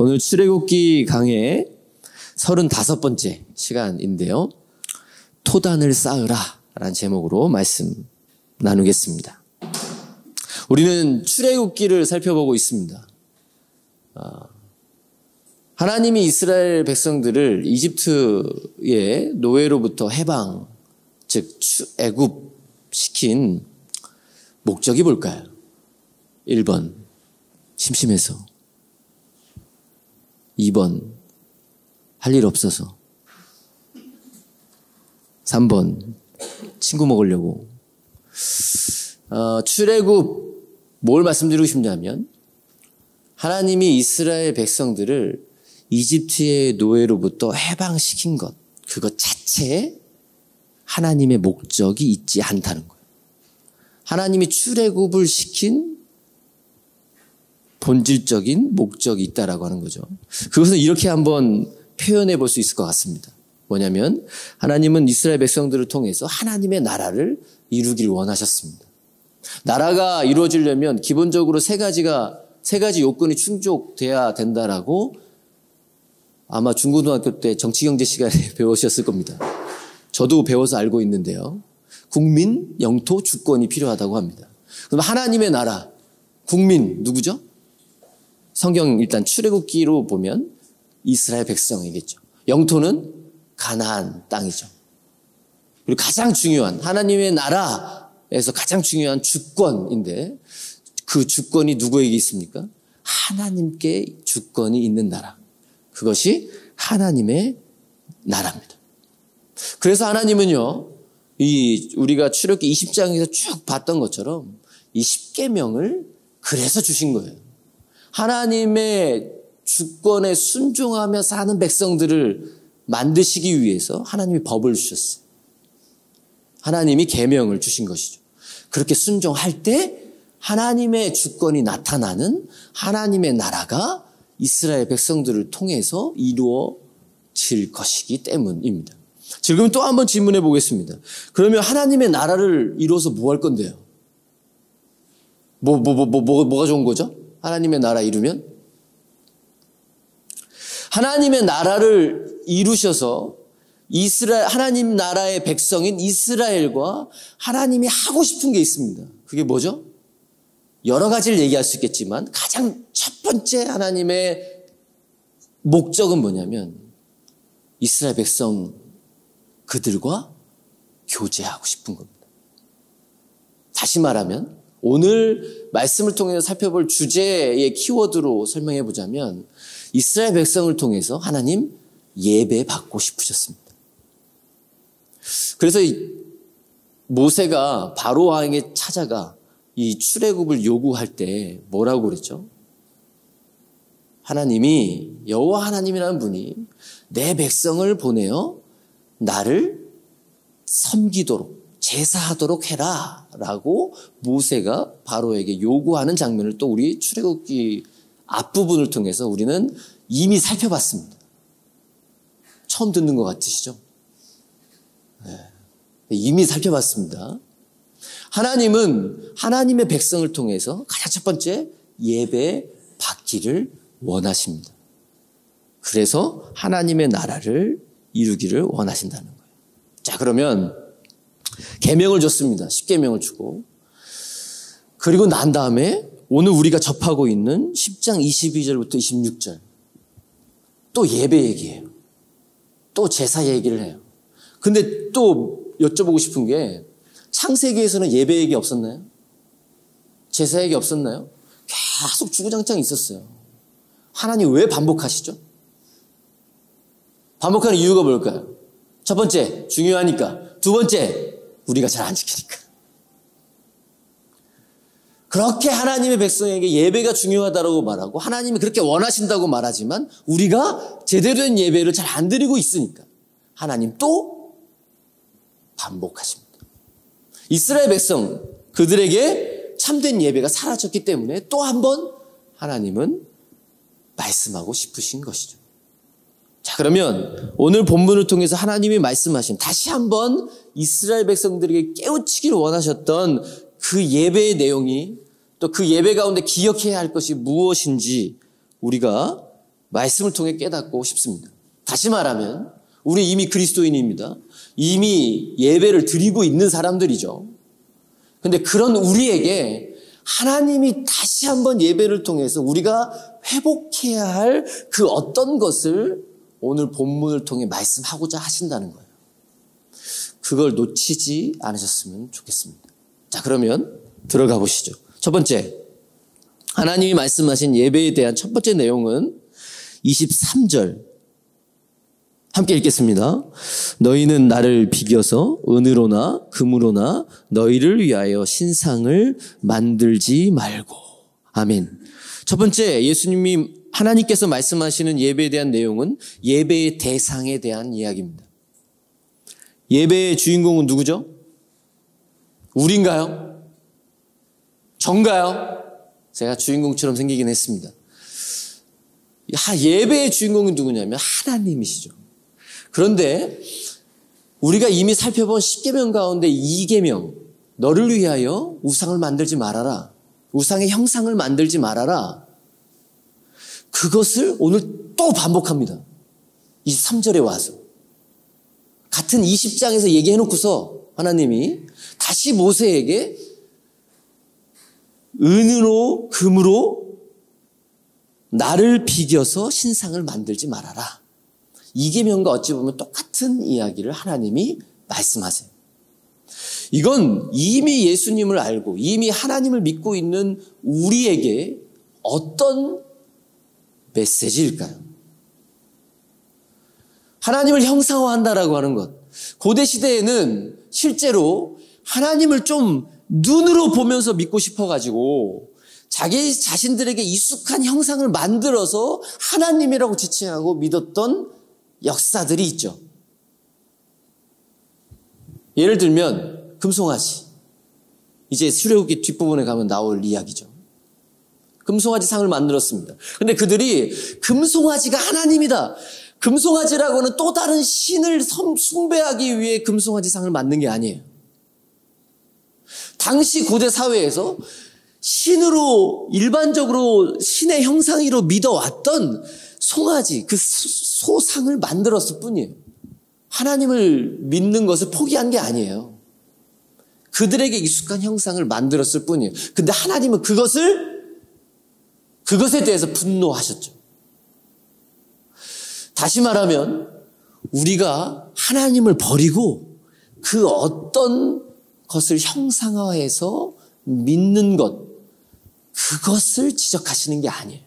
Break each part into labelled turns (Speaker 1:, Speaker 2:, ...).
Speaker 1: 오늘 출애굽기 강의 35번째 시간인데요. 토단을 쌓으라 라는 제목으로 말씀 나누겠습니다. 우리는 출애굽기를 살펴보고 있습니다. 하나님이 이스라엘 백성들을 이집트의 노예로부터 해방, 즉 애굽시킨 목적이 뭘까요? 1번 심심해서, 2번 할 일 없어서, 3번 친구 먹으려고. 출애굽 뭘 말씀드리고 싶냐면 하나님이 이스라엘 백성들을 이집트의 노예로부터 해방시킨 것, 그것 자체에 하나님의 목적이 있지 않다는 거예요. 하나님이 출애굽을 시킨 본질적인 목적이 있다라고 하는 거죠. 그것은 이렇게 한번 표현해 볼 수 있을 것 같습니다. 뭐냐면 하나님은 이스라엘 백성들을 통해서 하나님의 나라를 이루기를 원하셨습니다. 나라가 이루어지려면 기본적으로 세 가지 요건이 충족돼야 된다라고 아마 중고등학교 때 정치경제 시간에 배우셨을 겁니다. 저도 배워서 알고 있는데요. 국민, 영토, 주권이 필요하다고 합니다. 그럼 하나님의 나라, 국민 누구죠? 성경 일단 출애굽기로 보면 이스라엘 백성이겠죠. 영토는 가나안 땅이죠. 그리고 가장 중요한 하나님의 나라에서 가장 중요한 주권인데 그 주권이 누구에게 있습니까? 하나님께 주권이 있는 나라. 그것이 하나님의 나라입니다. 그래서 하나님은요, 우리가 출애굽기 20장에서 쭉 봤던 것처럼 이 10계명을 그래서 주신 거예요. 하나님의 주권에 순종하며 사는 백성들을 만드시기 위해서 하나님이 법을 주셨어요. 하나님이 계명을 주신 것이죠. 그렇게 순종할 때 하나님의 주권이 나타나는 하나님의 나라가 이스라엘 백성들을 통해서 이루어질 것이기 때문입니다. 지금 또 한번 질문해 보겠습니다. 그러면 하나님의 나라를 이루어서 뭐 할 건데요? 뭐가 좋은 거죠? 하나님의 나라 이루면? 하나님의 나라를 이루셔서 하나님 나라의 백성인 이스라엘과 하나님이 하고 싶은 게 있습니다. 그게 뭐죠? 여러 가지를 얘기할 수 있겠지만 가장 첫 번째 하나님의 목적은 뭐냐면 이스라엘 백성 그들과 교제하고 싶은 겁니다. 다시 말하면 오늘 말씀을 통해서 살펴볼 주제의 키워드로 설명해 보자면 이스라엘 백성을 통해서 하나님 예배 받고 싶으셨습니다. 그래서 모세가 바로 왕에게 찾아가 이 출애굽을 요구할 때 뭐라고 그랬죠? 하나님이 여호와 하나님이라는 분이 내 백성을 보내어 나를 섬기도록 제사하도록 해라 라고 모세가 바로에게 요구하는 장면을 또 우리 출애굽기 앞부분을 통해서 우리는 이미 살펴봤습니다. 처음 듣는 것 같으시죠? 네. 이미 살펴봤습니다. 하나님은 하나님의 백성을 통해서 가장 첫 번째 예배 받기를 원하십니다. 그래서 하나님의 나라를 이루기를 원하신다는 거예요. 자, 그러면 계명을 줬습니다. 10계명을 주고. 그리고 난 다음에 오늘 우리가 접하고 있는 10장 22절부터 26절. 또 예배 얘기예요. 또 제사 얘기를 해요. 근데 또 여쭤보고 싶은 게 창세기에서는 예배 얘기 없었나요? 제사 얘기 없었나요? 계속 주구장창 있었어요. 하나님 왜 반복하시죠? 반복하는 이유가 뭘까요? 첫 번째, 중요하니까. 두 번째, 우리가 잘 안 지키니까. 그렇게 하나님의 백성에게 예배가 중요하다고 말하고 하나님이 그렇게 원하신다고 말하지만 우리가 제대로 된 예배를 잘 안 드리고 있으니까 하나님 또 반복하십니다. 이스라엘 백성 그들에게 참된 예배가 사라졌기 때문에 또 한 번 하나님은 말씀하고 싶으신 것이죠. 자, 그러면 오늘 본문을 통해서 하나님이 말씀하신 다시 한번 이스라엘 백성들에게 깨우치기를 원하셨던 그 예배의 내용이 또 그 예배 가운데 기억해야 할 것이 무엇인지 우리가 말씀을 통해 깨닫고 싶습니다. 다시 말하면 우리 이미 그리스도인입니다. 이미 예배를 드리고 있는 사람들이죠. 근데 그런 우리에게 하나님이 다시 한번 예배를 통해서 우리가 회복해야 할 그 어떤 것을 오늘 본문을 통해 말씀하고자 하신다는 거예요. 그걸 놓치지 않으셨으면 좋겠습니다. 자, 그러면 들어가 보시죠. 첫 번째, 하나님이 말씀하신 예배에 대한 첫 번째 내용은 23절 함께 읽겠습니다. 너희는 나를 비겨서 은으로나 금으로나 너희를 위하여 신상을 만들지 말고. 아멘. 첫 번째, 예수님이 하나님께서 말씀하시는 예배에 대한 내용은 예배의 대상에 대한 이야기입니다. 예배의 주인공은 누구죠? 우리인가요? 전가요? 제가 주인공처럼 생기긴 했습니다. 예배의 주인공은 누구냐면 하나님이시죠. 그런데 우리가 이미 살펴본 10계명 가운데 2계명, 너를 위하여 우상을 만들지 말아라. 우상의 형상을 만들지 말아라. 그것을 오늘 또 반복합니다. 23절에 와서. 같은 20장에서 얘기해놓고서 하나님이 다시 모세에게 은으로 금으로 나를 비겨서 신상을 만들지 말아라. 이 계명과 어찌 보면 똑같은 이야기를 하나님이 말씀하세요. 이건 이미 예수님을 알고 이미 하나님을 믿고 있는 우리에게 어떤 메시지일까요? 하나님을 형상화한다라고 하는 것. 고대 시대에는 실제로 하나님을 좀 눈으로 보면서 믿고 싶어가지고 자기 자신들에게 익숙한 형상을 만들어서 하나님이라고 지칭하고 믿었던 역사들이 있죠. 예를 들면 금송아지. 이제 출애굽기 뒷부분에 가면 나올 이야기죠. 금송아지 상을 만들었습니다. 근데 그들이 금송아지가 하나님이다. 금송아지라고는 또 다른 신을 숭배하기 위해 금송아지 상을 만든 게 아니에요. 당시 고대 사회에서 신으로 일반적으로 신의 형상으로 믿어왔던 송아지, 그 소상을 만들었을 뿐이에요. 하나님을 믿는 것을 포기한 게 아니에요. 그들에게 익숙한 형상을 만들었을 뿐이에요. 근데 하나님은 그것에 대해서 분노하셨죠. 다시 말하면 우리가 하나님을 버리고 그 어떤 것을 형상화해서 믿는 것, 그것을 지적하시는 게 아니에요.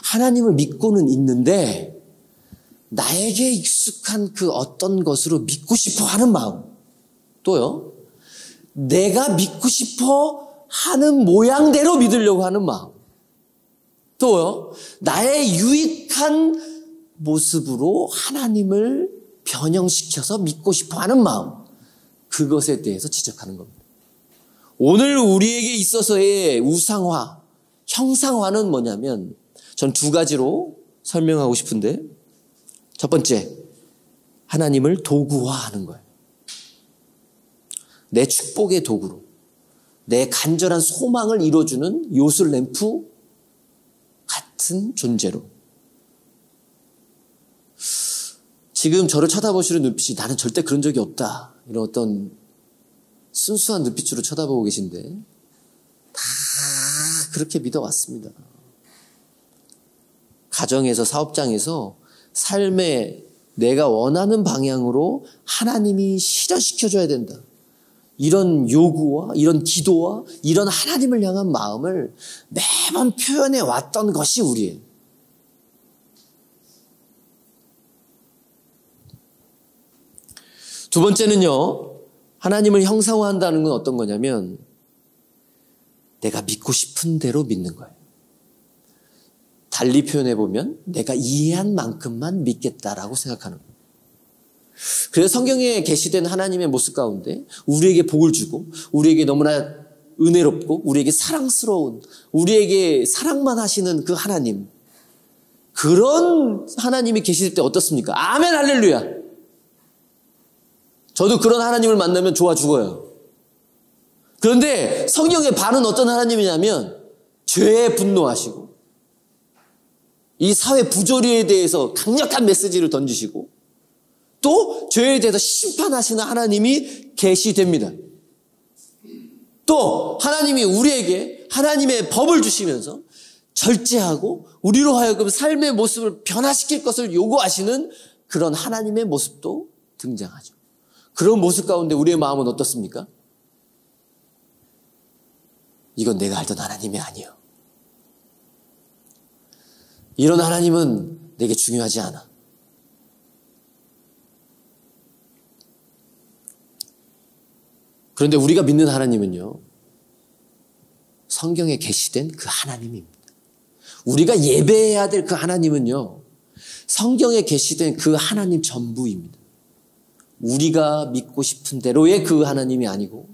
Speaker 1: 하나님을 믿고는 있는데 나에게 익숙한 그 어떤 것으로 믿고 싶어 하는 마음, 또요, 내가 믿고 싶어 하는 모양대로 믿으려고 하는 마음, 또요, 나의 유익한 모습으로 하나님을 변형시켜서 믿고 싶어 하는 마음, 그것에 대해서 지적하는 겁니다. 오늘 우리에게 있어서의 우상화, 형상화는 뭐냐면 전 두 가지로 설명하고 싶은데, 첫 번째, 하나님을 도구화하는 거예요. 내 축복의 도구로, 내 간절한 소망을 이루어주는 요술램프 같은 존재로. 지금 저를 쳐다보시는 눈빛이 나는 절대 그런 적이 없다, 이런 어떤 순수한 눈빛으로 쳐다보고 계신데 다 그렇게 믿어왔습니다. 가정에서, 사업장에서, 삶에 내가 원하는 방향으로 하나님이 실현시켜줘야 된다, 이런 요구와 이런 기도와 이런 하나님을 향한 마음을 매번 표현해 왔던 것이 우리예요. 두 번째는요, 하나님을 형상화한다는 건 어떤 거냐면 내가 믿고 싶은 대로 믿는 거예요. 달리 표현해보면 내가 이해한 만큼만 믿겠다라고 생각하는 거예요. 그래서 성경에 게시된 하나님의 모습 가운데 우리에게 복을 주고 우리에게 너무나 은혜롭고 우리에게 사랑스러운, 우리에게 사랑만 하시는 그 하나님, 그런 하나님이 계실 때 어떻습니까? 아멘 할렐루야. 저도 그런 하나님을 만나면 좋아 죽어요. 그런데 성경의 반은 어떤 하나님이냐면 죄에 분노하시고 이 사회 부조리에 대해서 강력한 메시지를 던지시고 또 죄에 대해서 심판하시는 하나님이 계시됩니다. 또 하나님이 우리에게 하나님의 법을 주시면서 절제하고 우리로 하여금 삶의 모습을 변화시킬 것을 요구하시는 그런 하나님의 모습도 등장하죠. 그런 모습 가운데 우리의 마음은 어떻습니까? 이건 내가 알던 하나님이 아니에요. 이런 하나님은 내게 중요하지 않아. 그런데 우리가 믿는 하나님은요, 성경에 계시된 그 하나님입니다. 우리가 예배해야 될 그 하나님은요, 성경에 계시된 그 하나님 전부입니다. 우리가 믿고 싶은 대로의 그 하나님이 아니고,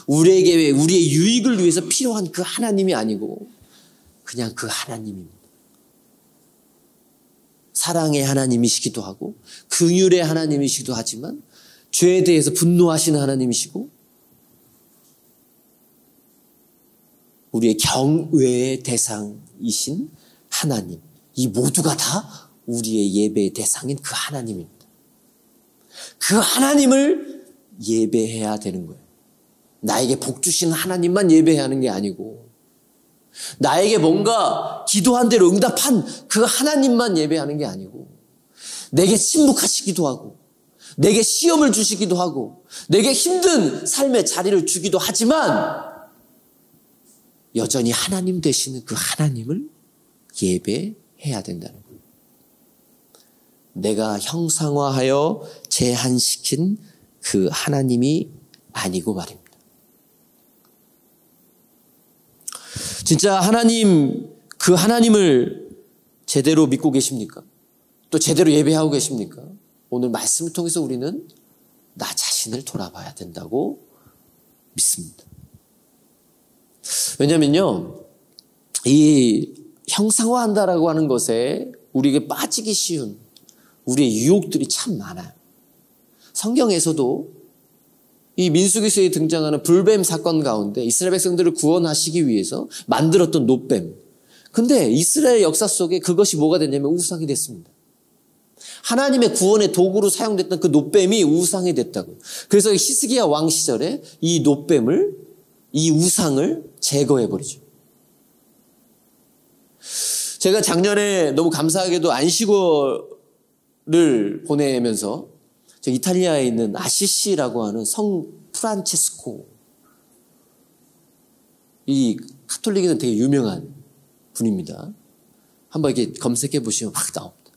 Speaker 1: 우리에게 우리의 유익을 위해서 필요한 그 하나님이 아니고, 그냥 그 하나님입니다. 사랑의 하나님이시기도 하고, 긍휼의 하나님이시기도 하지만, 죄에 대해서 분노하시는 하나님이시고, 우리의 경외의 대상이신 하나님, 이 모두가 다 우리의 예배의 대상인 그 하나님입니다. 그 하나님을 예배해야 되는 거예요. 나에게 복 주시는 하나님만 예배해야 하는 게 아니고, 나에게 뭔가 기도한 대로 응답한 그 하나님만 예배하는 게 아니고, 내게 침묵하시기도 하고, 내게 시험을 주시기도 하고, 내게 힘든 삶의 자리를 주기도 하지만, 여전히 하나님 되시는 그 하나님을 예배해야 된다는 거예요. 내가 형상화하여 제한시킨 그 하나님이 아니고 말입니다. 진짜 그 하나님을 제대로 믿고 계십니까? 또 제대로 예배하고 계십니까? 오늘 말씀을 통해서 우리는 나 자신을 돌아봐야 된다고 믿습니다. 왜냐면요, 이 형상화한다라고 하는 것에 우리에게 빠지기 쉬운 우리의 유혹들이 참 많아요. 성경에서도 이 민수기서에 등장하는 불뱀 사건 가운데 이스라엘 백성들을 구원하시기 위해서 만들었던 놋뱀. 근데 이스라엘 역사 속에 그것이 뭐가 됐냐면 우상이 됐습니다. 하나님의 구원의 도구로 사용됐던 그 놋뱀이 우상이 됐다고요. 그래서 히스기야 왕 시절에 이 놋뱀을, 이 우상을 제거해버리죠. 제가 작년에 너무 감사하게도 안식월을 보내면서 이탈리아에 있는 아시시라고 하는 성 프란체스코, 이 카톨릭에는 되게 유명한 분입니다. 한번 이렇게 검색해 보시면 막 나옵니다.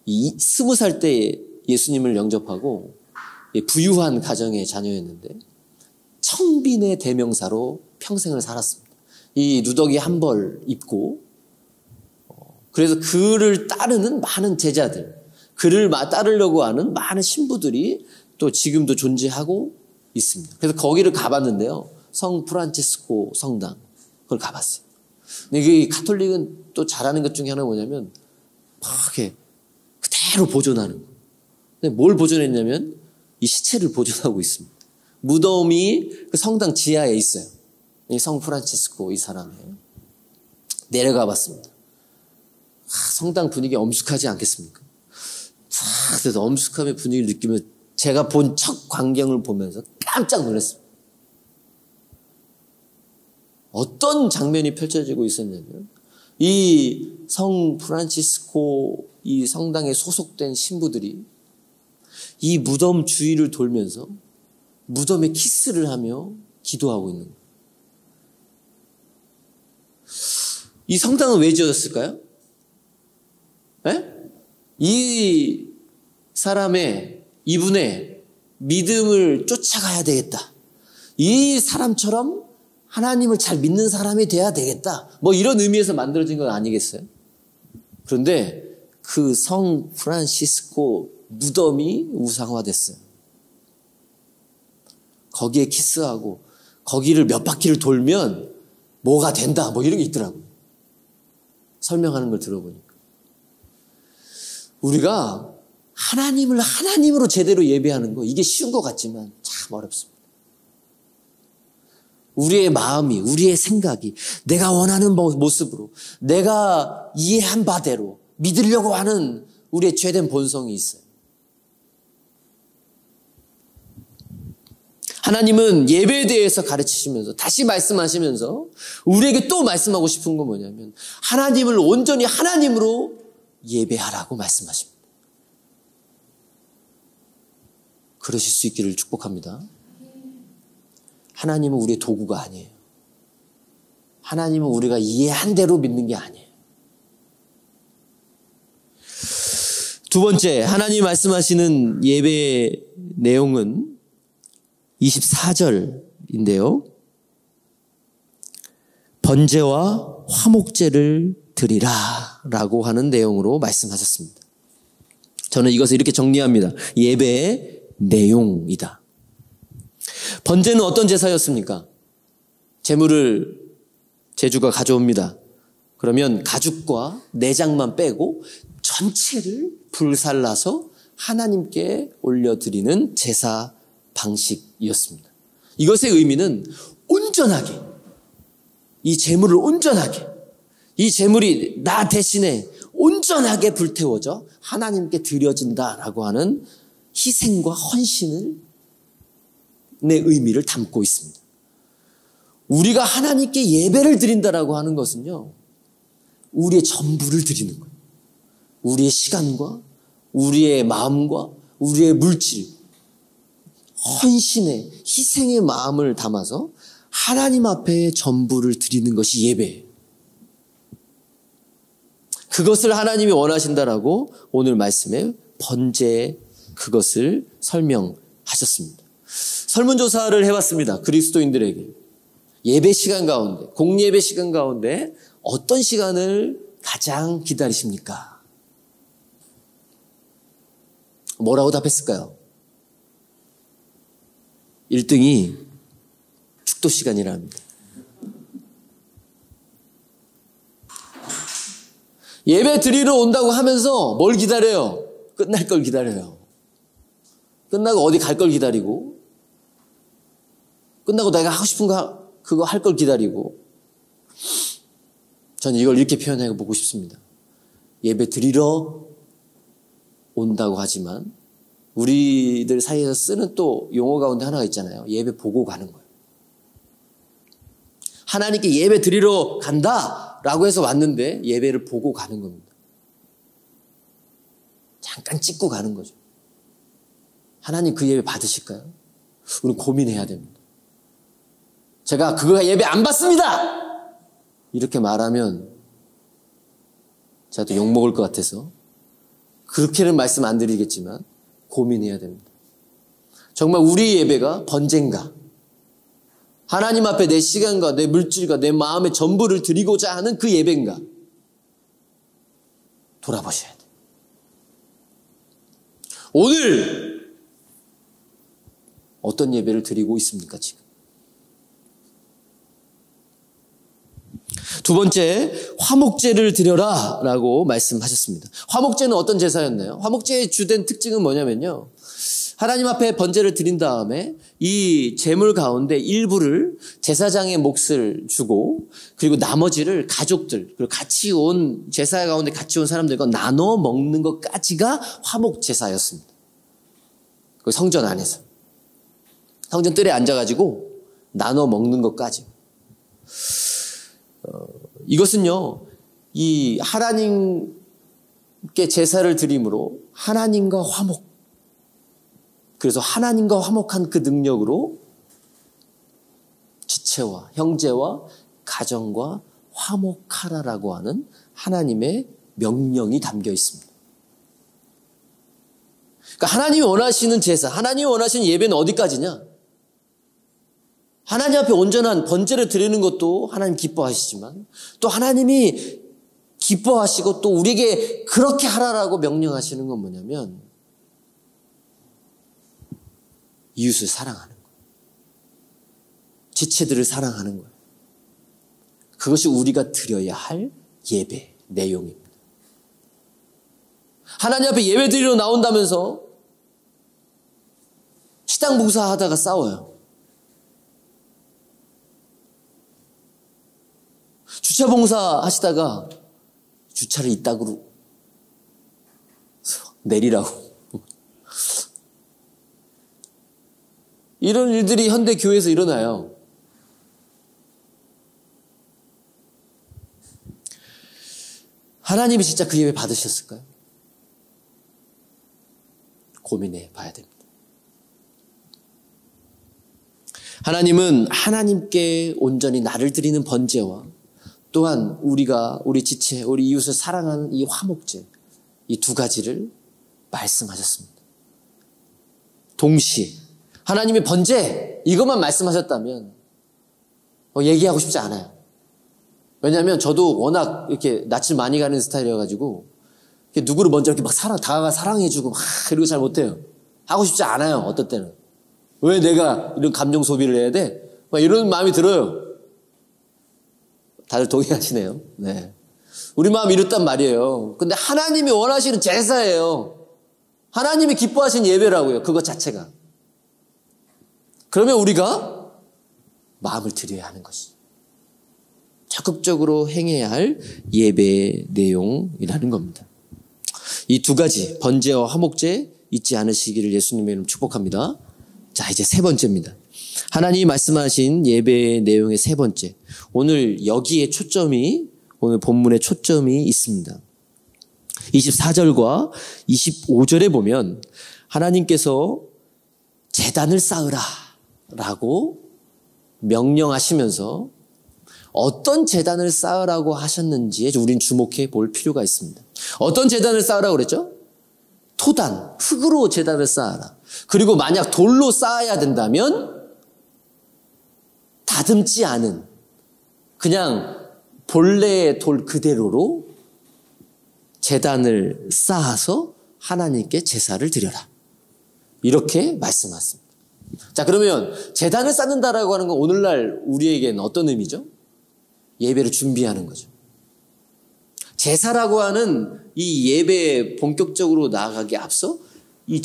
Speaker 1: 20살 때 예수님을 영접하고 부유한 가정의 자녀였는데 청빈의 대명사로 평생을 살았습니다. 이 누더기 한 벌 입고, 그래서 그를 따르는 많은 제자들, 그를 따르려고 하는 많은 신부들이 또 지금도 존재하고 있습니다. 그래서 거기를 가봤는데요, 성 프란체스코 성당, 그걸 가봤어요. 근데 이 가톨릭은 또 잘하는 것 중에 하나가 뭐냐면 막 이렇게 그대로 보존하는 거. 근데 뭘 보존했냐면 이 시체를 보존하고 있습니다. 무덤이 그 성당 지하에 있어요. 이 성 프란치스코 이 사람이에요. 내려가 봤습니다. 성당 분위기 엄숙하지 않겠습니까? 그래서 엄숙함의 분위기를 느끼면 제가 본 첫 광경을 보면서 깜짝 놀랐습니다. 어떤 장면이 펼쳐지고 있었냐면 이 성 프란치스코 이 성당에 소속된 신부들이 이 무덤 주위를 돌면서 무덤에 키스를 하며 기도하고 있는 거예요. 이 성당은 왜 지어졌을까요? 네? 이 사람의, 이분의 믿음을 쫓아가야 되겠다. 이 사람처럼 하나님을 잘 믿는 사람이 돼야 되겠다. 뭐 이런 의미에서 만들어진 건 아니겠어요? 그런데 그 성 프란시스코 무덤이 우상화됐어요. 거기에 키스하고 거기를 몇 바퀴를 돌면 뭐가 된다. 뭐 이런 게 있더라고요. 설명하는 걸 들어보니까. 우리가 하나님을 하나님으로 제대로 예배하는 거, 이게 쉬운 것 같지만 참 어렵습니다. 우리의 마음이, 우리의 생각이 내가 원하는 모습으로, 내가 이해한 바대로 믿으려고 하는 우리의 죄된 본성이 있어요. 하나님은 예배에 대해서 가르치시면서 다시 말씀하시면서 우리에게 또 말씀하고 싶은 건 뭐냐면 하나님을 온전히 하나님으로 예배하라고 말씀하십니다. 그러실 수 있기를 축복합니다. 하나님은 우리의 도구가 아니에요. 하나님은 우리가 이해한 대로 믿는 게 아니에요. 두 번째, 하나님 말씀하시는 예배의 내용은 24절인데요. 번제와 화목제를 드리라 라고 하는 내용으로 말씀하셨습니다. 저는 이것을 이렇게 정리합니다. 예배의 내용이다. 번제는 어떤 제사였습니까? 제물을 제주가 가져옵니다. 그러면 가죽과 내장만 빼고 전체를 불살라서 하나님께 올려드리는 제사 방식이었습니다. 이것의 의미는 온전하게, 이 제물을 온전하게, 이 제물이 나 대신에 온전하게 불태워져 하나님께 드려진다라고 하는 희생과 헌신의 의미를 담고 있습니다. 우리가 하나님께 예배를 드린다라고 하는 것은요, 우리의 전부를 드리는 거예요. 우리의 시간과 우리의 마음과 우리의 물질, 헌신의, 희생의 마음을 담아서 하나님 앞에 전부를 드리는 것이 예배예요. 그것을 하나님이 원하신다라고 오늘 말씀에 번제 그것을 설명하셨습니다. 설문조사를 해봤습니다. 그리스도인들에게. 예배 시간 가운데, 공예배 시간 가운데 어떤 시간을 가장 기다리십니까? 뭐라고 답했을까요? 1등이 축도 시간이라 합니다. 예배 드리러 온다고 하면서 뭘 기다려요? 끝날 걸 기다려요. 끝나고 어디 갈 걸 기다리고, 끝나고 내가 하고 싶은 거 그거 할 걸 기다리고. 저는 이걸 이렇게 표현해 보고 싶습니다. 예배 드리러 온다고 하지만 우리들 사이에서 쓰는 또 용어 가운데 하나가 있잖아요. 예배 보고 가는 거예요. 하나님께 예배 드리러 간다라고 해서 왔는데 예배를 보고 가는 겁니다. 잠깐 찍고 가는 거죠. 하나님 그 예배 받으실까요? 우리는 고민해야 됩니다. 제가 그거 예배 안 받습니다! 이렇게 말하면 제가 또 욕먹을 것 같아서 그렇게는 말씀 안 드리겠지만 고민해야 됩니다. 정말 우리 예배가 번제인가? 하나님 앞에 내 시간과 내 물질과 내 마음의 전부를 드리고자 하는 그 예배인가? 돌아보셔야 돼요. 오늘 어떤 예배를 드리고 있습니까, 지금? 두 번째, 화목제를 드려라 라고 말씀하셨습니다. 화목제는 어떤 제사였나요? 화목제의 주된 특징은 뭐냐면요. 하나님 앞에 번제를 드린 다음에 이 제물 가운데 일부를 제사장의 몫을 주고 그리고 나머지를 가족들 그리고 같이 온 제사 가운데 같이 온 사람들과 나눠 먹는 것까지가 화목제사였습니다. 그 성전 안에서. 성전 뜰에 앉아가지고 나눠 먹는 것까지. 이것은요, 이 하나님께 제사를 드림으로 하나님과 화목, 그래서 하나님과 화목한 그 능력으로 지체와 형제와 가정과 화목하라라고 하는 하나님의 명령이 담겨 있습니다. 그러니까 하나님이 원하시는 제사, 하나님이 원하시는 예배는 어디까지냐? 하나님 앞에 온전한 번제를 드리는 것도 하나님 기뻐하시지만 또 하나님이 기뻐하시고 또 우리에게 그렇게 하라라고 명령하시는 건 뭐냐면 이웃을 사랑하는 거예요. 지체들을 사랑하는 거예요. 그것이 우리가 드려야 할 예배 내용입니다. 하나님 앞에 예배 드리러 나온다면서 시당 봉사하다가 싸워요. 주차 봉사 하시다가 주차를 이따구로 내리라고. 이런 일들이 현대 교회에서 일어나요. 하나님이 진짜 그 예배 받으셨을까요? 고민해 봐야 됩니다. 하나님은 하나님께 온전히 나를 드리는 번제와 또한 우리 지체, 우리 이웃을 사랑하는 이 화목제, 이 두 가지를 말씀하셨습니다. 동시에 하나님의 번제 이것만 말씀하셨다면 얘기하고 싶지 않아요. 왜냐하면 저도 워낙 이렇게 낯을 많이 가는 스타일이어가지고 누구를 먼저 이렇게 막 다가가 사랑해주고 막 이러고 잘 못해요. 하고 싶지 않아요. 어떤 때는. 왜 내가 이런 감정 소비를 해야 돼? 막 이런 마음이 들어요. 다들 동의하시네요. 네. 우리 마음이 이렇단 말이에요. 근데 하나님이 원하시는 제사예요. 하나님이 기뻐하시는 예배라고요. 그것 자체가. 그러면 우리가 마음을 드려야 하는 것이 적극적으로 행해야 할 예배의 내용이라는 겁니다. 이 두 가지 번제와 화목제 잊지 않으시기를 예수님의 이름 축복합니다. 자, 이제 세 번째입니다. 하나님이 말씀하신 예배의 내용의 세 번째. 오늘 여기에 오늘 본문에 초점이 있습니다. 24절과 25절에 보면 하나님께서 제단을 쌓으라 라고 명령하시면서 어떤 제단을 쌓으라고 하셨는지에 우린 주목해 볼 필요가 있습니다. 어떤 제단을 쌓으라고 그랬죠? 토단, 흙으로 제단을 쌓아라. 그리고 만약 돌로 쌓아야 된다면 다듬지 않은 그냥 본래의 돌 그대로로 제단을 쌓아서 하나님께 제사를 드려라. 이렇게 말씀하셨습니다. 자, 그러면 제단을 쌓는다라고 하는 건 오늘날 우리에게는 어떤 의미죠? 예배를 준비하는 거죠. 제사라고 하는 이 예배에 본격적으로 나아가기에 앞서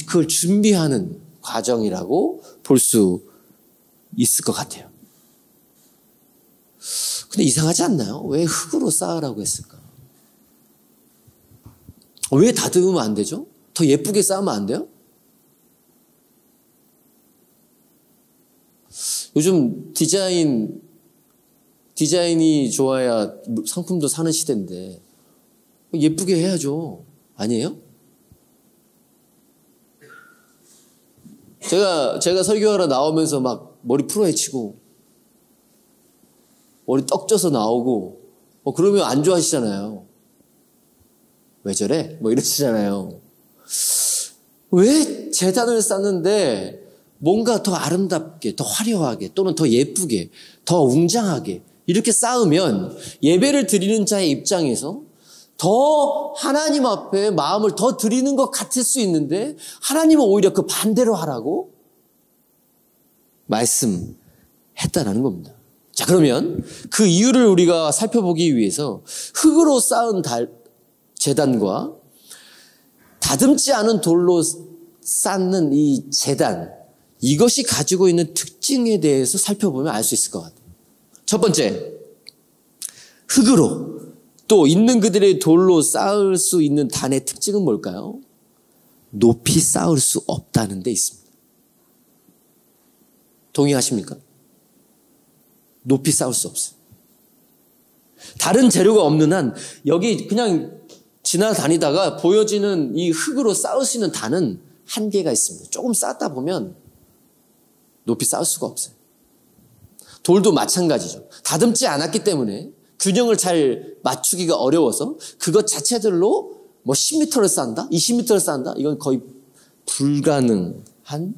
Speaker 1: 그걸 준비하는 과정이라고 볼 수 있을 것 같아요. 근데 이상하지 않나요? 왜 흙으로 쌓으라고 했을까? 왜 다듬으면 안 되죠? 더 예쁘게 쌓으면 안 돼요? 요즘 디자인이 좋아야 상품도 사는 시대인데 예쁘게 해야죠. 아니에요? 제가 설교하러 나오면서 막 머리 풀어헤치고 머리 떡져서 나오고 그러면 안 좋아하시잖아요. 왜 저래? 이러시잖아요. 왜 제단을 쌓는데 뭔가 더 아름답게, 더 화려하게 또는 더 예쁘게, 더 웅장하게 이렇게 쌓으면 예배를 드리는 자의 입장에서 더 하나님 앞에 마음을 더 드리는 것 같을 수 있는데 하나님은 오히려 그 반대로 하라고 말씀했다라는 겁니다. 자, 그러면 그 이유를 우리가 살펴보기 위해서 흙으로 쌓은 제단과 다듬지 않은 돌로 쌓는 이 제단, 이것이 가지고 있는 특징에 대해서 살펴보면 알 수 있을 것 같아요. 첫 번째, 흙으로 또 있는 그들의 돌로 쌓을 수 있는 단의 특징은 뭘까요? 높이 쌓을 수 없다는 데 있습니다. 동의하십니까? 높이 쌓을 수 없어요. 다른 재료가 없는 한 여기 그냥 지나다니다가 보여지는 이 흙으로 쌓을 수 있는 단은 한계가 있습니다. 조금 쌓다 보면 높이 쌓을 수가 없어요. 돌도 마찬가지죠. 다듬지 않았기 때문에 균형을 잘 맞추기가 어려워서 그것 자체들로 10m를 쌓는다? 20m를 쌓는다? 이건 거의 불가능한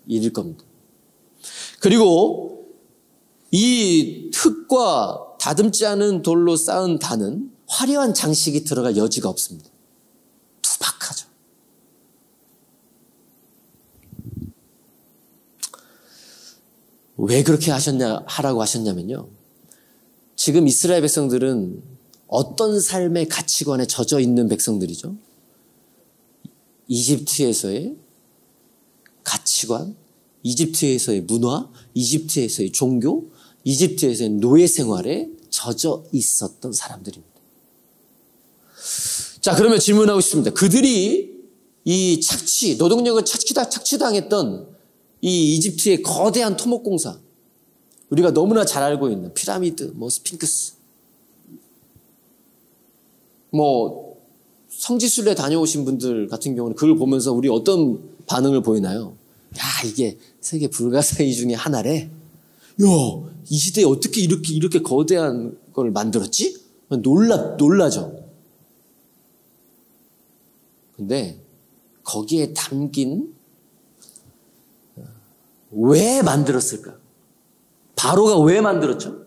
Speaker 1: 일일 겁니다. 그리고 이 흙과 다듬지 않은 돌로 쌓은 단은 화려한 장식이 들어갈 여지가 없습니다. 투박하죠. 왜 그렇게 하라고 하셨냐면요. 지금 이스라엘 백성들은 어떤 삶의 가치관에 젖어 있는 백성들이죠. 이집트에서의 가치관, 이집트에서의 문화, 이집트에서의 종교, 이집트에서의 노예 생활에 젖어 있었던 사람들입니다. 자, 그러면 질문하고 싶습니다. 그들이 이 노동력을 착취당했던 이 이집트의 거대한 토목공사, 우리가 너무나 잘 알고 있는 피라미드, 스핑크스, 성지순례 다녀오신 분들 같은 경우는 그걸 보면서 우리 어떤 반응을 보이나요? 야, 이게 세계 불가사의 중에 하나래? 야, 이 시대에 어떻게 이렇게 거대한 걸 만들었지? 놀라죠. 근데 거기에 담긴 왜 만들었을까? 바로가 왜 만들었죠?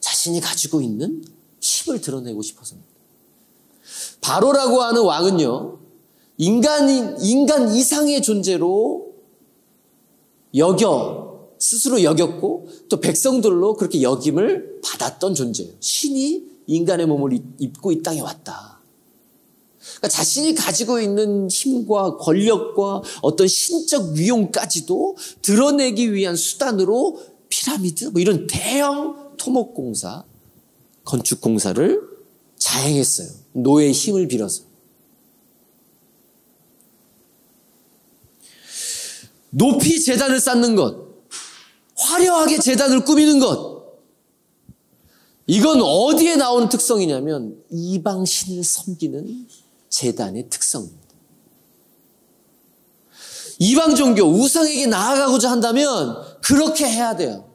Speaker 1: 자신이 가지고 있는 힘을 드러내고 싶어서입니다. 바로라고 하는 왕은요, 인간 이상의 존재로 스스로 여겼고, 또 백성들로 그렇게 여김을 받았던 존재예요. 신이 인간의 몸을 입고 이 땅에 왔다. 그러니까 자신이 가지고 있는 힘과 권력과 어떤 신적 위용까지도 드러내기 위한 수단으로 피라미드, 이런 대형 토목공사, 건축공사를 자행했어요. 노예의 힘을 빌어서. 높이 제단을 쌓는 것, 화려하게 제단을 꾸미는 것, 이건 어디에 나오는 특성이냐면 이방 신을 섬기는 제단의 특성입니다. 이방 종교, 우상에게 나아가고자 한다면 그렇게 해야 돼요.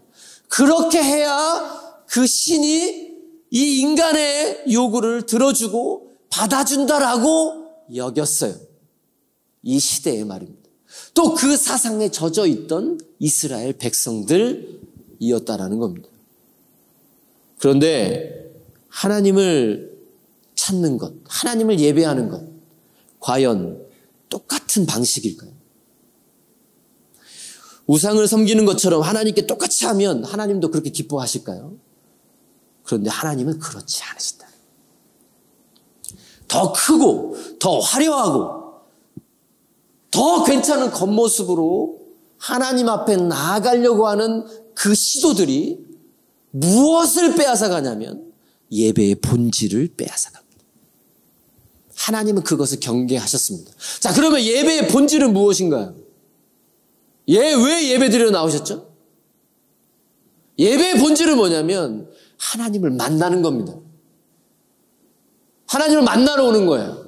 Speaker 1: 그렇게 해야 그 신이 이 인간의 요구를 들어주고 받아준다라고 여겼어요. 이 시대의 말입니다. 또 그 사상에 젖어 있던 이스라엘 백성들이었다라는 겁니다. 그런데 하나님을 찾는 것, 하나님을 예배하는 것, 과연 똑같은 방식일까요? 우상을 섬기는 것처럼 하나님께 똑같이 하면 하나님도 그렇게 기뻐하실까요? 그런데 하나님은 그렇지 않으신다. 더 크고 더 화려하고 더 괜찮은 겉모습으로 하나님 앞에 나아가려고 하는 그 시도들이 무엇을 빼앗아가냐면 예배의 본질을 빼앗아갑니다. 하나님은 그것을 경계하셨습니다. 자, 그러면 예배의 본질은 무엇인가요? 왜 예배드리러 나오셨죠? 예배의 본질은 뭐냐면 하나님을 만나는 겁니다. 하나님을 만나러 오는 거예요.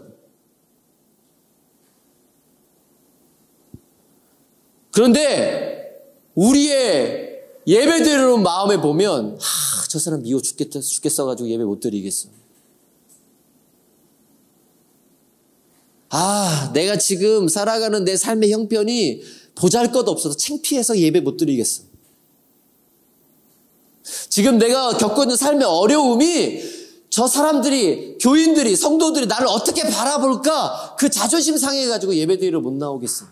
Speaker 1: 그런데 우리의 예배드리러 온 마음에 보면 저 사람 미워 죽겠어가지고 예배 못 드리겠어. 내가 지금 살아가는 내 삶의 형편이 보잘것없어서 창피해서 예배 못 드리겠어. 지금 내가 겪고 있는 삶의 어려움이 저 사람들이, 교인들이, 성도들이 나를 어떻게 바라볼까? 그 자존심 상해가지고 예배드리러 못 나오겠어.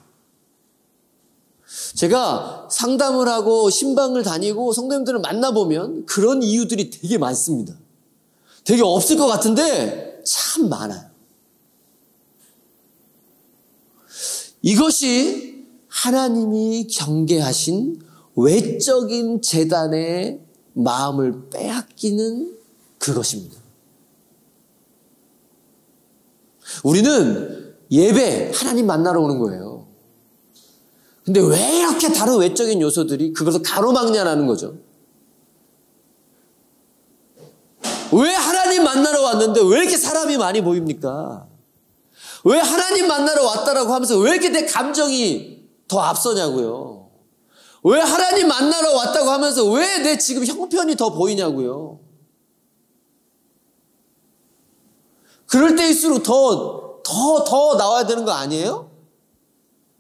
Speaker 1: 제가 상담을 하고 신방을 다니고 성도님들을 만나보면 그런 이유들이 되게 많습니다. 되게 없을 것 같은데 참 많아요. 이것이 하나님이 경계하신 외적인 제단의 마음을 빼앗기는 그것입니다. 우리는 예배, 하나님 만나러 오는 거예요. 근데 왜 이렇게 다른 외적인 요소들이 그것을 가로막냐라는 거죠. 왜 하나님 만나러 왔는데 왜 이렇게 사람이 많이 보입니까? 왜 하나님 만나러 왔다라고 하면서 왜 이렇게 내 감정이 더 앞서냐고요. 왜 하나님 만나러 왔다고 하면서 왜 내 지금 형편이 더 보이냐고요. 그럴 때일수록 더 나와야 되는 거 아니에요?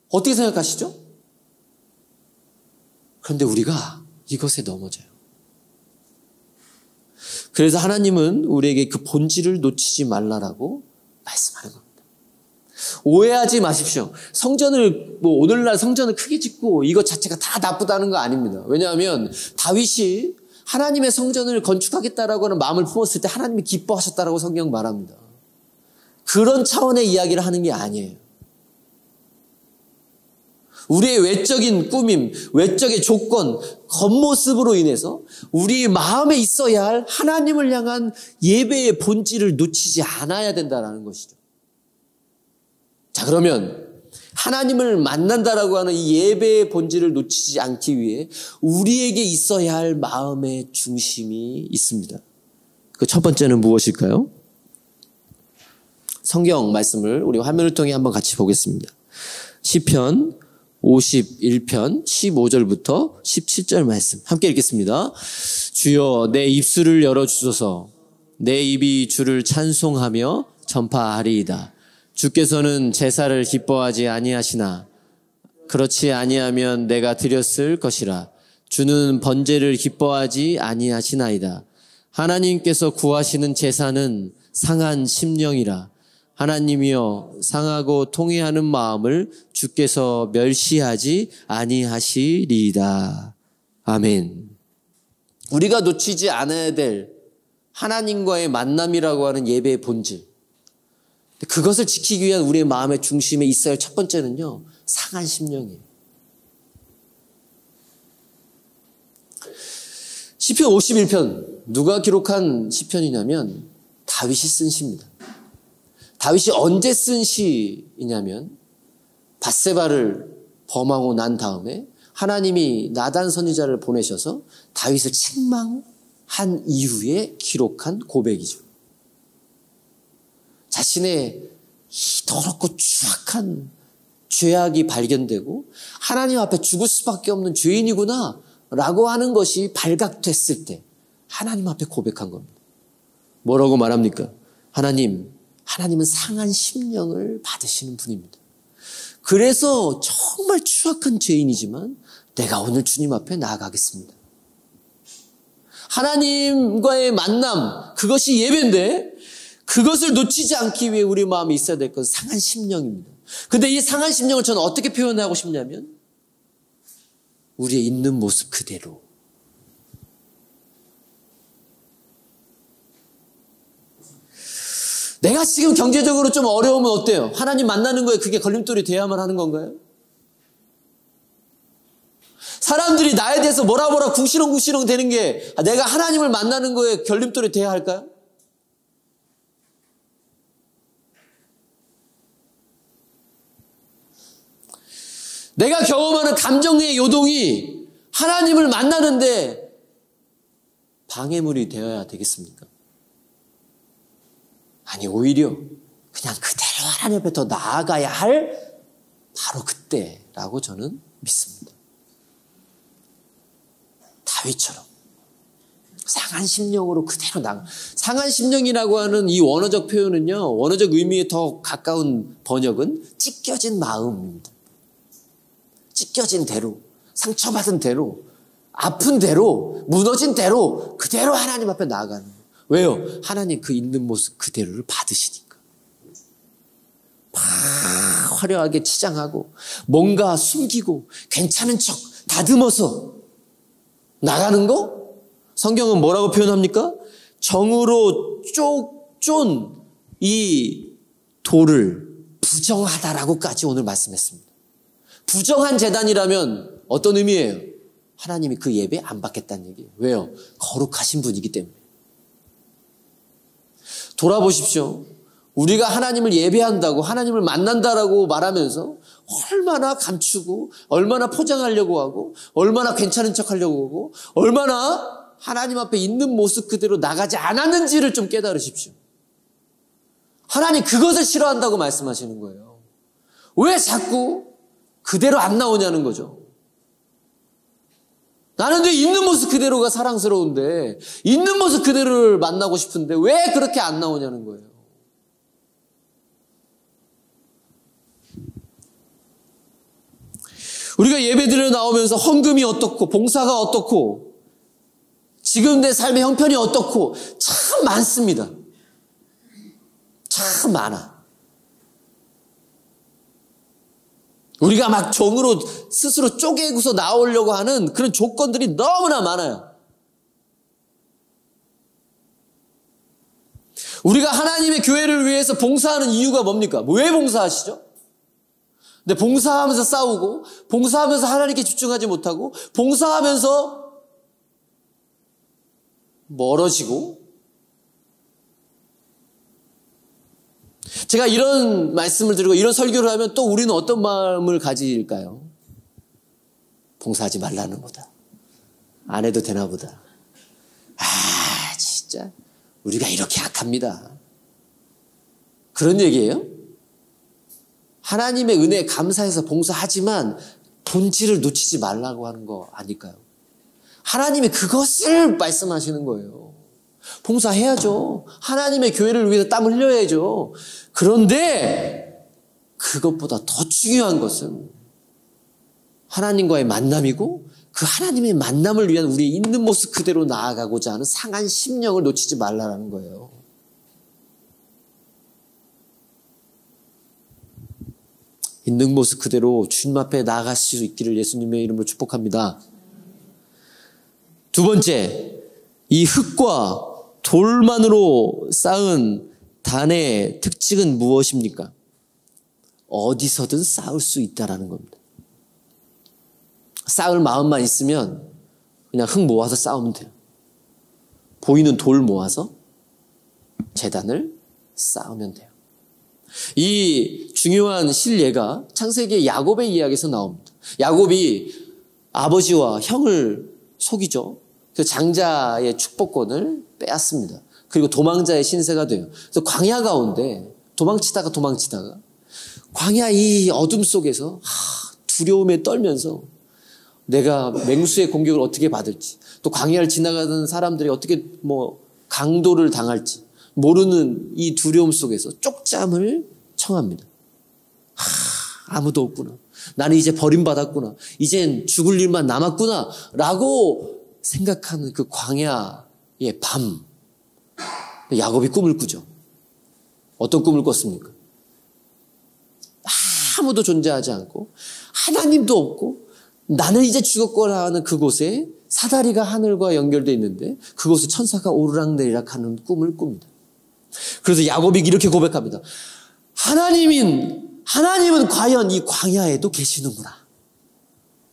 Speaker 1: 어떻게 생각하시죠? 그런데 우리가 이것에 넘어져요. 그래서 하나님은 우리에게 그 본질을 놓치지 말라라고 말씀하는 겁니다. 오해하지 마십시오. 오늘날 성전을 크게 짓고 이것 자체가 다 나쁘다는 거 아닙니다. 왜냐하면 다윗이 하나님의 성전을 건축하겠다라고 하는 마음을 품었을 때 하나님이 기뻐하셨다라고 성경 말합니다. 그런 차원의 이야기를 하는 게 아니에요. 우리의 외적인 꾸밈, 외적의 조건, 겉모습으로 인해서 우리 마음에 있어야 할 하나님을 향한 예배의 본질을 놓치지 않아야 된다는 것이죠. 자, 그러면 하나님을 만난다라고 하는 이 예배의 본질을 놓치지 않기 위해 우리에게 있어야 할 마음의 중심이 있습니다. 그 첫 번째는 무엇일까요? 성경 말씀을 우리 화면을 통해 한번 같이 보겠습니다. 시편 51편 15절부터 17절 말씀 함께 읽겠습니다. 주여 내 입술을 열어주소서. 내 입이 주를 찬송하며 전파하리이다. 주께서는 제사를 기뻐하지 아니하시나 그렇지 아니하면 내가 드렸을 것이라. 주는 번제를 기뻐하지 아니하시나이다. 하나님께서 구하시는 제사는 상한 심령이라. 하나님이여 상하고 통회하는 마음을 주께서 멸시하지 아니하시리이다. 아멘. 우리가 놓치지 않아야 될 하나님과의 만남이라고 하는 예배의 본질. 그것을 지키기 위한 우리의 마음의 중심에 있어야 할 첫 번째는요, 상한 심령이에요. 시편 51편, 누가 기록한 시편이냐면 다윗이 쓴 시입니다. 다윗이 언제 쓴 시이냐면 밧세바를 범하고 난 다음에 하나님이 나단 선지자를 보내셔서 다윗을 책망한 이후에 기록한 고백이죠. 자신의 더럽고 추악한 죄악이 발견되고 하나님 앞에 죽을 수밖에 없는 죄인이구나 라고 하는 것이 발각됐을 때 하나님 앞에 고백한 겁니다. 뭐라고 말합니까? 하나님은 상한 심령을 받으시는 분입니다. 그래서 정말 추악한 죄인이지만 내가 오늘 주님 앞에 나아가겠습니다. 하나님과의 만남, 그것이 예배인데 그것을 놓치지 않기 위해 우리 마음에 있어야 될 것은 상한 심령입니다. 근데 이 상한 심령을 저는 어떻게 표현하고 싶냐면 우리의 있는 모습 그대로. 내가 지금 경제적으로 좀 어려우면 어때요? 하나님 만나는 거에 그게 걸림돌이 돼야만 하는 건가요? 사람들이 나에 대해서 뭐라 궁시렁궁시렁 되는 게 내가 하나님을 만나는 거에 걸림돌이 돼야 할까요? 내가 경험하는 감정의 요동이 하나님을 만나는데 방해물이 되어야 되겠습니까? 아니, 오히려 그냥 그대로 하나님 앞에 더 나아가야 할 바로 그때라고 저는 믿습니다. 다윗처럼 상한 심령으로 그대로 나가. 상한 심령이라고 하는 이 원어적 표현은요, 원어적 의미에 더 가까운 번역은 찢겨진 마음입니다. 찢겨진 대로, 상처받은 대로, 아픈 대로, 무너진 대로 그대로 하나님 앞에 나아가는 거예요. 왜요? 하나님 그 있는 모습 그대로를 받으시니까. 막 화려하게 치장하고 뭔가 숨기고 괜찮은 척 다듬어서 나가는 거? 성경은 뭐라고 표현합니까? 정으로 쫀 이 돌을 부정하다라고까지 오늘 말씀했습니다. 부정한 제단이라면 어떤 의미예요? 하나님이 그 예배 안 받겠다는 얘기예요. 왜요? 거룩하신 분이기 때문에. 돌아보십시오. 우리가 하나님을 예배한다고, 하나님을 만난다라고 말하면서 얼마나 감추고, 얼마나 포장하려고 하고, 얼마나 괜찮은 척 하려고 하고, 얼마나 하나님 앞에 있는 모습 그대로 나가지 않았는지를 좀 깨달으십시오. 하나님 그것을 싫어한다고 말씀하시는 거예요. 왜 자꾸 그대로 안 나오냐는 거죠. 나는 왜 있는 모습 그대로가 사랑스러운데, 있는 모습 그대로를 만나고 싶은데 왜 그렇게 안 나오냐는 거예요. 우리가 예배드려 나오면서 헌금이 어떻고, 봉사가 어떻고, 지금 내 삶의 형편이 어떻고 참 많습니다. 참 많아. 우리가 막 정으로 스스로 쪼개고서 나오려고 하는 그런 조건들이 너무나 많아요. 우리가 하나님의 교회를 위해서 봉사하는 이유가 뭡니까? 왜 봉사하시죠? 근데 봉사하면서 싸우고, 봉사하면서 하나님께 집중하지 못하고, 봉사하면서 멀어지고, 제가 이런 말씀을 드리고 이런 설교를 하면 또 우리는 어떤 마음을 가질까요? 봉사하지 말라는 거다. 안 해도 되나 보다. 아, 진짜 우리가 이렇게 약합니다. 그런 얘기예요? 하나님의 은혜에 감사해서 봉사하지만 본질을 놓치지 말라고 하는 거 아닐까요? 하나님이 그것을 말씀하시는 거예요. 봉사해야죠. 하나님의 교회를 위해서 땀을 흘려야죠. 그런데 그것보다 더 중요한 것은 하나님과의 만남이고 그 하나님의 만남을 위한 우리의 있는 모습 그대로 나아가고자 하는 상한 심령을 놓치지 말라는 거예요. 있는 모습 그대로 주님 앞에 나아갈 수 있기를 예수님의 이름으로 축복합니다. 두 번째, 이 흙과 돌만으로 쌓은 단의 특징은 무엇입니까? 어디서든 쌓을 수 있다라는 겁니다. 쌓을 마음만 있으면 그냥 흙 모아서 쌓으면 돼요. 보이는 돌 모아서 제단을 쌓으면 돼요. 이 중요한 실례가 창세기 야곱의 이야기에서 나옵니다. 야곱이 아버지와 형을 속이죠. 그 장자의 축복권을 빼앗습니다. 그리고 도망자의 신세가 돼요. 그래서 광야 가운데 도망치다가 광야 이 어둠 속에서 두려움에 떨면서 내가 맹수의 공격을 어떻게 받을지, 또 광야를 지나가는 사람들이 어떻게 강도를 당할지 모르는 이 두려움 속에서 쪽잠을 청합니다. 아무도 없구나. 나는 이제 버림받았구나. 이젠 죽을 일만 남았구나. 라고 생각하는 그 광야의 밤. 야곱이 꿈을 꾸죠. 어떤 꿈을 꿨습니까? 아무도 존재하지 않고 하나님도 없고 나는 이제 죽었거나 하는 그곳에 사다리가 하늘과 연결되어 있는데 그곳에 천사가 오르락내리락 하는 꿈을 꿉니다. 그래서 야곱이 이렇게 고백합니다. 하나님은 과연 이 광야에도 계시는구나.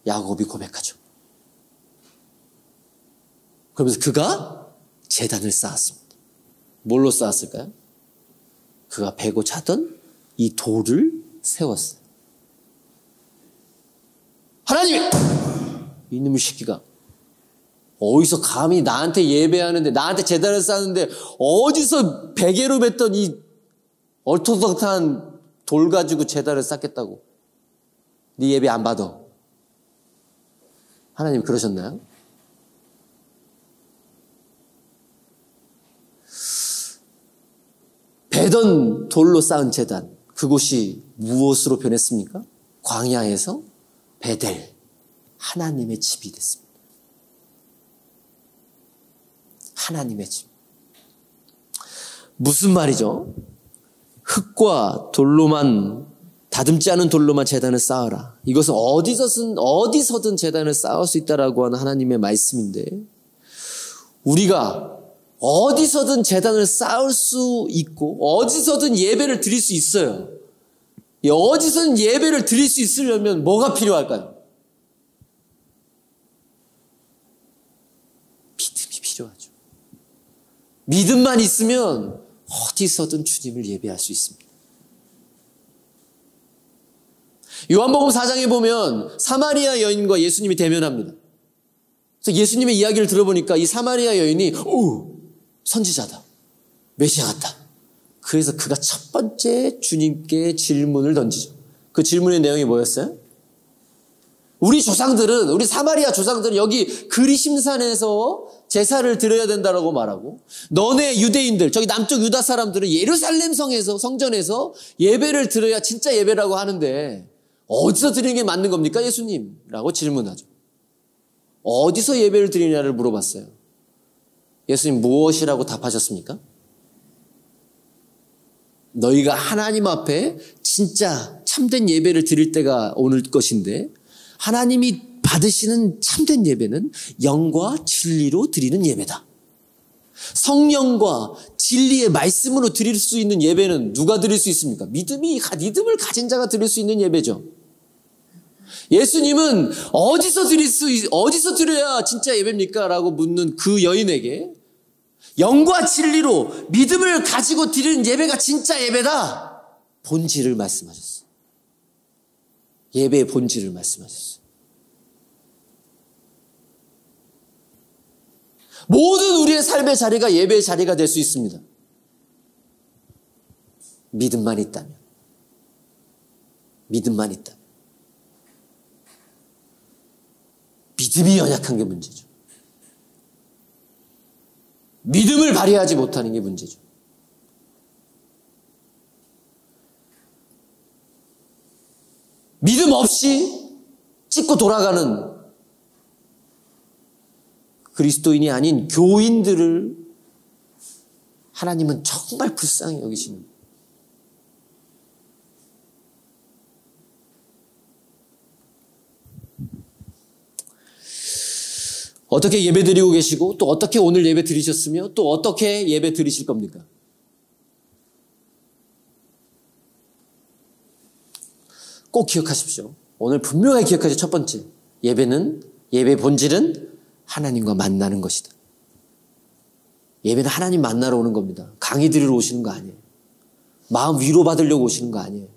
Speaker 1: 야곱이 고백하죠. 그러면서 그가 제단을 쌓았습니다. 뭘로 쌓았을까요? 그가 베고 자던 이 돌을 세웠어요. 하나님! 이놈의 새끼가 어디서 감히 나한테 예배하는데 나한테 제단을 쌓는데 어디서 베개로 뱉던 이 얼토당토한 돌 가지고 제단을 쌓겠다고. 네 예배 안 받아. 하나님 그러셨나요? 베던 돌로 쌓은 제단, 그곳이 무엇으로 변했습니까? 광야에서 베델, 하나님의 집이 됐습니다. 하나님의 집. 무슨 말이죠? 흙과 돌로만, 다듬지 않은 돌로만 제단을 쌓아라. 이것은 어디서든 제단을 쌓을 수 있다라고 하는 하나님의 말씀인데, 우리가 어디서든 제단을 쌓을 수 있고 어디서든 예배를 드릴 수 있어요. 어디서든 예배를 드릴 수 있으려면 뭐가 필요할까요? 믿음이 필요하죠. 믿음만 있으면 어디서든 주님을 예배할 수 있습니다. 요한복음 4장에 보면 사마리아 여인과 예수님이 대면합니다. 그래서 예수님의 이야기를 들어보니까 이 사마리아 여인이 선지자다. 메시아 같다. 그래서 그가 첫 번째 주님께 질문을 던지죠. 그 질문의 내용이 뭐였어요? 우리 사마리아 조상들은 여기 그리심산에서 제사를 드려야 된다라고 말하고, 너네 유대인들, 저기 남쪽 유다 사람들은 예루살렘 성전에서 예배를 드려야 진짜 예배라고 하는데 어디서 드리는 게 맞는 겁니까, 예수님? 라고 질문하죠. 어디서 예배를 드리냐를 물어봤어요. 예수님 무엇이라고 답하셨습니까? 너희가 하나님 앞에 진짜 참된 예배를 드릴 때가 오늘 것인데, 하나님이 받으시는 참된 예배는 영과 진리로 드리는 예배다. 성령과 진리의 말씀으로 드릴 수 있는 예배는 누가 드릴 수 있습니까? 믿음을 가진 자가 드릴 수 있는 예배죠. 예수님은 어디서 드려야 진짜 예배입니까? 라고 묻는 그 여인에게 영과 진리로 믿음을 가지고 드리는 예배가 진짜 예배다. 본질을 말씀하셨어요. 예배의 본질을 말씀하셨어요. 모든 우리의 삶의 자리가 예배의 자리가 될 수 있습니다. 믿음만 있다면. 믿음만 있다면. 믿음이 연약한 게 문제죠. 믿음을 발휘하지 못하는 게 문제죠. 믿음 없이 찍고 돌아가는 그리스도인이 아닌 교인들을 하나님은 정말 불쌍히 여기십니다. 어떻게 예배 드리고 계시고 또 어떻게 오늘 예배 드리셨으며 또 어떻게 예배 드리실 겁니까? 꼭 기억하십시오. 오늘 분명하게 기억하세요. 첫 번째, 예배의 본질은 하나님과 만나는 것이다. 예배는 하나님 만나러 오는 겁니다. 강의 들으러 오시는 거 아니에요. 마음 위로받으려고 오시는 거 아니에요.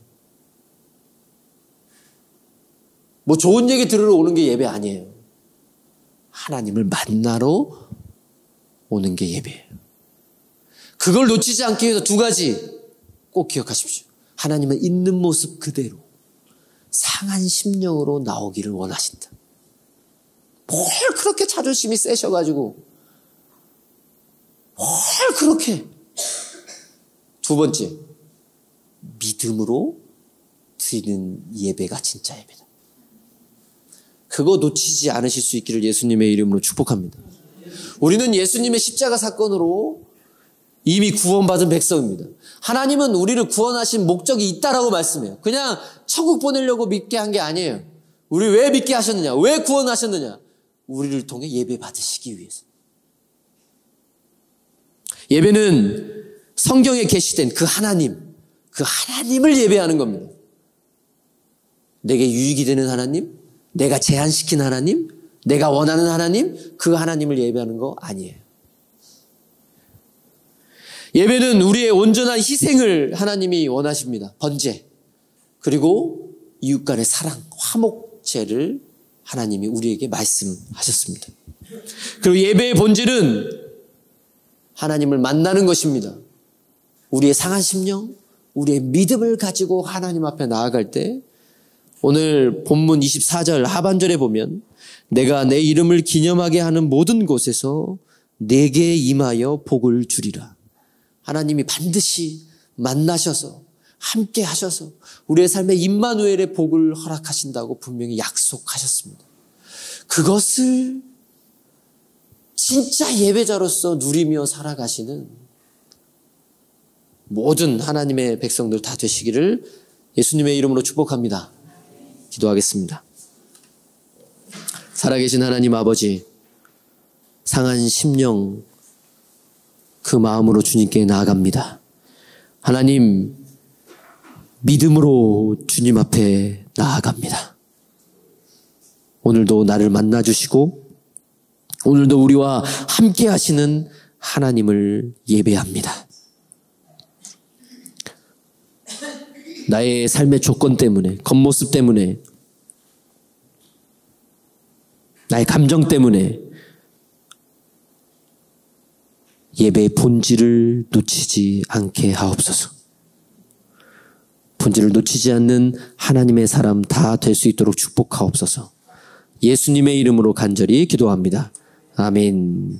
Speaker 1: 뭐 좋은 얘기 들으러 오는 게 예배 아니에요. 하나님을 만나러 오는 게 예배예요. 그걸 놓치지 않기 위해서 두 가지 꼭 기억하십시오. 하나님은 있는 모습 그대로 상한 심령으로 나오기를 원하신다. 뭘 그렇게 자존심이 세셔가지고 뭘 그렇게. 두 번째, 믿음으로 드리는 예배가 진짜 예배다. 그거 놓치지 않으실 수 있기를 예수님의 이름으로 축복합니다. 우리는 예수님의 십자가 사건으로 이미 구원받은 백성입니다. 하나님은 우리를 구원하신 목적이 있다라고 말씀해요. 그냥 천국 보내려고 믿게 한 게 아니에요. 우리 왜 믿게 하셨느냐? 왜 구원하셨느냐? 우리를 통해 예배 받으시기 위해서. 예배는 성경에 계시된 그 하나님을 예배하는 겁니다. 내게 유익이 되는 하나님, 내가 제한시킨 하나님, 내가 원하는 하나님, 그 하나님을 예배하는 거 아니에요. 예배는 우리의 온전한 희생을 하나님이 원하십니다. 번제, 그리고 이웃 간의 사랑, 화목제를 하나님이 우리에게 말씀하셨습니다. 그리고 예배의 본질은 하나님을 만나는 것입니다. 우리의 상한 심령, 우리의 믿음을 가지고 하나님 앞에 나아갈 때 오늘 본문 24절 하반절에 보면 내가 내 이름을 기념하게 하는 모든 곳에서 내게 임하여 복을 주리라. 하나님이 반드시 만나셔서 함께 하셔서 우리의 삶에 임마누엘의 복을 허락하신다고 분명히 약속하셨습니다. 그것을 진짜 예배자로서 누리며 살아가시는 모든 하나님의 백성들 다 되시기를 예수님의 이름으로 축복합니다. 기도하겠습니다. 살아계신 하나님 아버지, 상한 심령 그 마음으로 주님께 나아갑니다. 하나님, 믿음으로 주님 앞에 나아갑니다. 오늘도 나를 만나주시고 오늘도 우리와 함께 하시는 하나님을 예배합니다. 나의 삶의 조건 때문에, 겉모습 때문에, 나의 감정 때문에 예배의 본질을 놓치지 않게 하옵소서. 본질을 놓치지 않는 하나님의 사람 다 될 수 있도록 축복하옵소서. 예수님의 이름으로 간절히 기도합니다. 아멘.